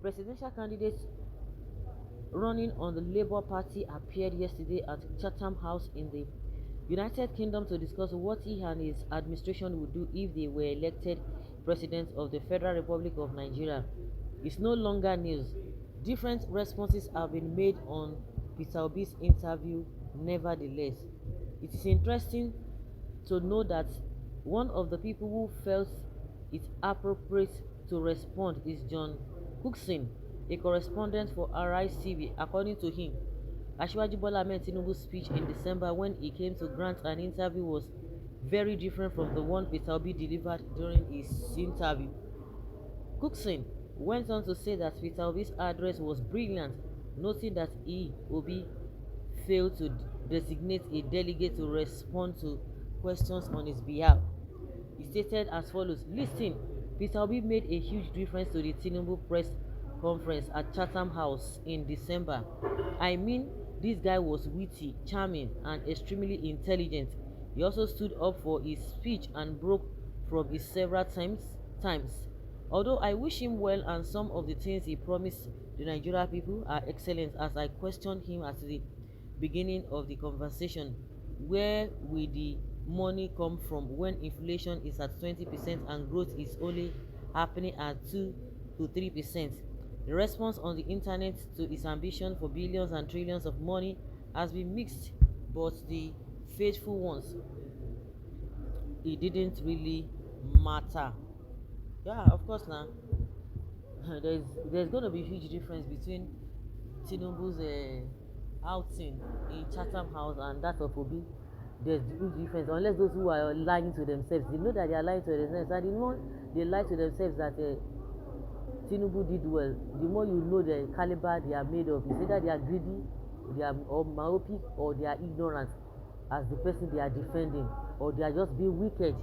presidential candidate running on the Labour Party appeared yesterday at Chatham House in the United Kingdom to discuss what he and his administration would do if they were elected president of the Federal Republic of Nigeria. It's no longer news. Different responses have been made on Peter Obi's interview, nevertheless. It is interesting to know that one of the people who felt it appropriate to respond is John Cookson, a correspondent for Arise TV. According to him, Asiwaju Bola Ahmed Tinubu's speech in December when he came to grant an interview was very different from the one Peter Obi delivered during his interview. Cookson went on to say that Peter Obi's address was brilliant, noting that he, Obi, failed to designate a delegate to respond to questions on his behalf. He stated as follows: "Listen, Peter Obi made a huge difference to the Tinubu press conference at Chatham House in December. I mean, this guy was witty, charming, and extremely intelligent. He also stood up for his speech and broke from it several times. Although I wish him well and some of the things he promised the Nigeria people are excellent, as I questioned him at the beginning of the conversation, where will the money come from when inflation is at 20% and growth is only happening at 2 to 3%? The response on the internet to his ambition for billions and trillions of money has been mixed, but the faithful ones, it didn't really matter." Yeah, of course now. There's going to be a huge difference between Tinubu's outing in Chatham House and that of Obi. There's huge difference, unless those who are lying to themselves, they know that they are lying to themselves, and the more they lie to themselves that Tinubu did well, the more you know the caliber they are made of. It's either they are greedy, they are or myopic, or they are ignorant as the person they are defending, or they are just being wicked.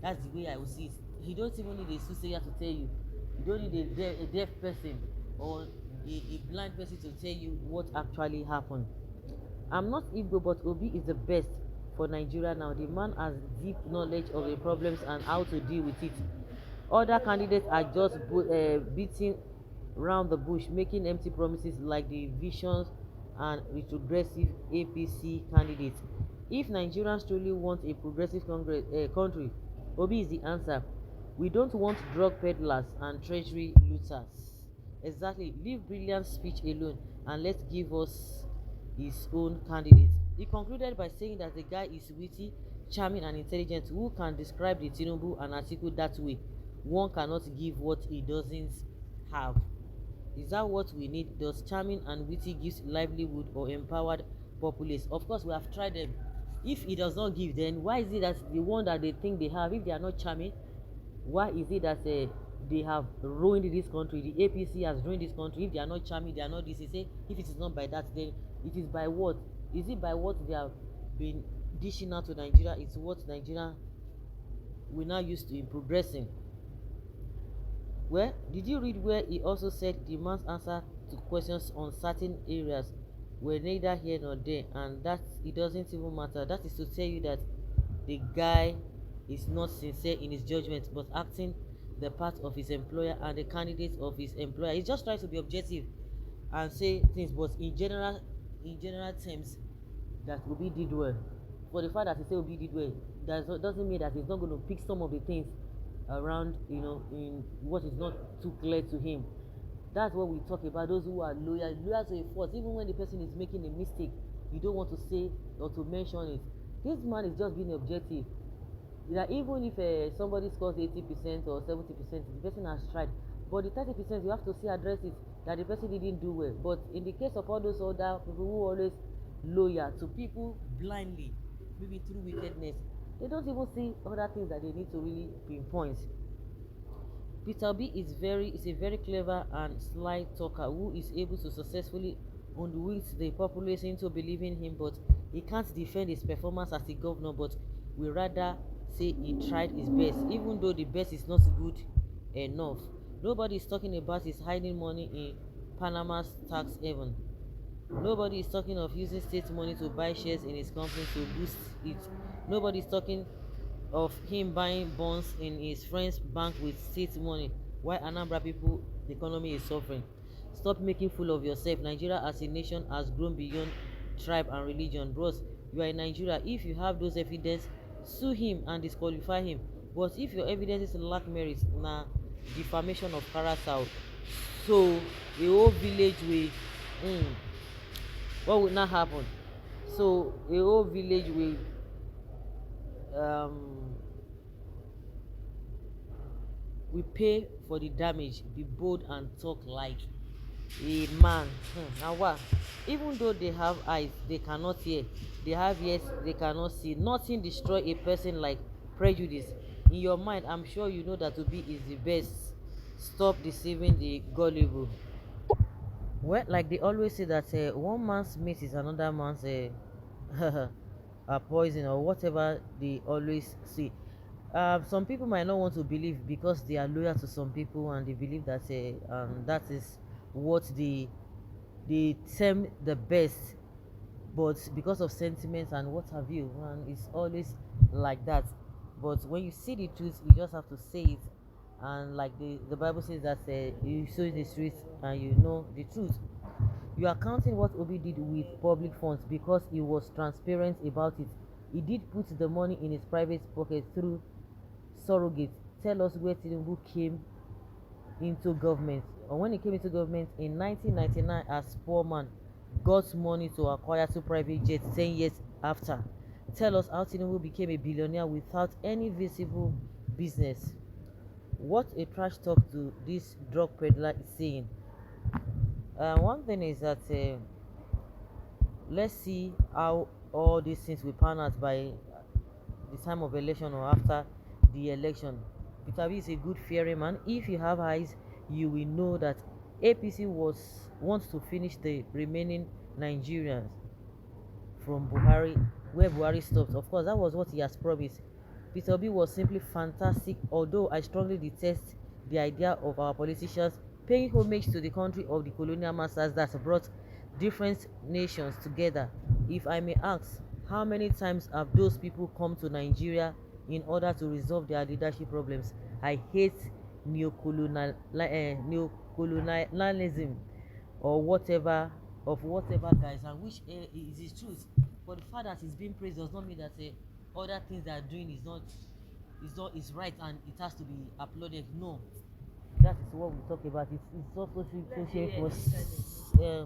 That's the way I will see it. You don't even need a soothsayer to tell you. You don't need a deaf person or a blind person to tell you what actually happened. I'm not Igbo, but Obi is the best for Nigeria now. The man has deep knowledge of the problems and how to deal with it. Other candidates are just beating round the bush, making empty promises like the visions and retrogressive APC candidates. If Nigerians truly want a progressive country, Obi is the answer. We don't want drug peddlers and treasury looters. Exactly. Leave brilliant speech alone and let's give us his own candidate. He concluded by saying that the guy is witty, charming, and intelligent. Who can describe the Tinubu and Atiku that way? One cannot give what he doesn't have. Is that what we need? Does charming and witty give livelihood or empowered populace? Of course, we have tried them. If he does not give, then why is it that the one that they think they have, if they are not charming, why is it that they have ruined this country? The APC has ruined this country. If they are not charming, they are not this. He say, if it is not by that, then it is by what? Is it by what they have been dishing out to Nigeria? It's what Nigeria we now used to in progressing. Well, did you read where he also said the man's answer to questions on certain areas were neither here nor there, and that it doesn't even matter? That is to tell you that the guy is not sincere in his judgment, but acting the part of his employer and the candidate of his employer. He's just trying to be objective and say things, but in general terms, that Obi did well. For the fact that he said Obi did well, doesn't mean that he's not going to pick some of the things around, in what is not too clear to him. That's what we talk about. Those who are loyal to a fault, even when the person is making a mistake, you don't want to say or to mention it. This man is just being objective. That even if somebody scores 80% or 70%, the person has tried, but the 30% you have to see address it, that the person didn't do well. But in the case of all those other people who are always loyal to people blindly, maybe through wickedness, they don't even see other things that they need to really pinpoint. Peter Obi is a very clever and sly talker who is able to successfully hoodwink the populace into believing him, but he can't defend his performance as a governor, but we rather say he tried his best, even though the best is not good enough. Nobody is talking about his hiding money in Panama's tax haven. Nobody is talking of using state money to buy shares in his company to boost it. Nobody is talking of him buying bonds in his friend's bank with state money, while Anambra people The economy is suffering. Stop making fool of yourself. Nigeria as a nation has grown beyond tribe and religion. Bros, you are in Nigeria. If you have those evidence, sue him and disqualify him. But if your evidence is lack merit, na defamation of character. So the whole village will, what will not happen? So the whole village will um we pay for the damage. Be bold and talk like a man. Now what? Even though they have eyes they cannot hear, they have ears they cannot see. Nothing destroy a person like prejudice. In your mind I'm sure you know that Obi is the best. Stop deceiving the gullible. Well, like they always say that one man's meat is another man's poison, or whatever they always say. Some people might not want to believe because they are loyal to some people and they believe that that is what they term the best. But because of sentiments and what have you, and it's always like that. But when you see the truth you just have to say it. And like the Bible says that you sow the truth and you know the truth. You are counting what Obi did with public funds because he was transparent about it. He did put the money in his private pocket through surrogate. Tell us where Tinubu came into government, or when he came into government in 1999 as poor man, got money to acquire two private jets 10 years after. Tell us how Tinubu became a billionaire without any visible business. What a trash talk to this drug peddler is saying. One thing is that let's see how all these things will pan out by the time of election or after the election. Peter Obi is a good fearing man. If you have eyes, you will know that APC wants to finish the remaining Nigerians from Buhari, where Buhari stopped. Of course, that was what he has promised. Peter Obi was simply fantastic, although I strongly detest the idea of our politicians paying homage to the country of the colonial masters that brought different nations together. If I may ask, how many times have those people come to Nigeria in order to resolve their leadership problems? I hate neocolonialism or whatever of whatever guys, and which is his truth. But the fact that he's being praised does not mean that other things they are doing is right and it has to be applauded. No, that is what we talk about. It's also so shameful. Uh,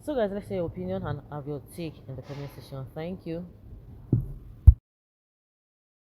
so guys, let's say your opinion and have your take in the comment section. Thank you.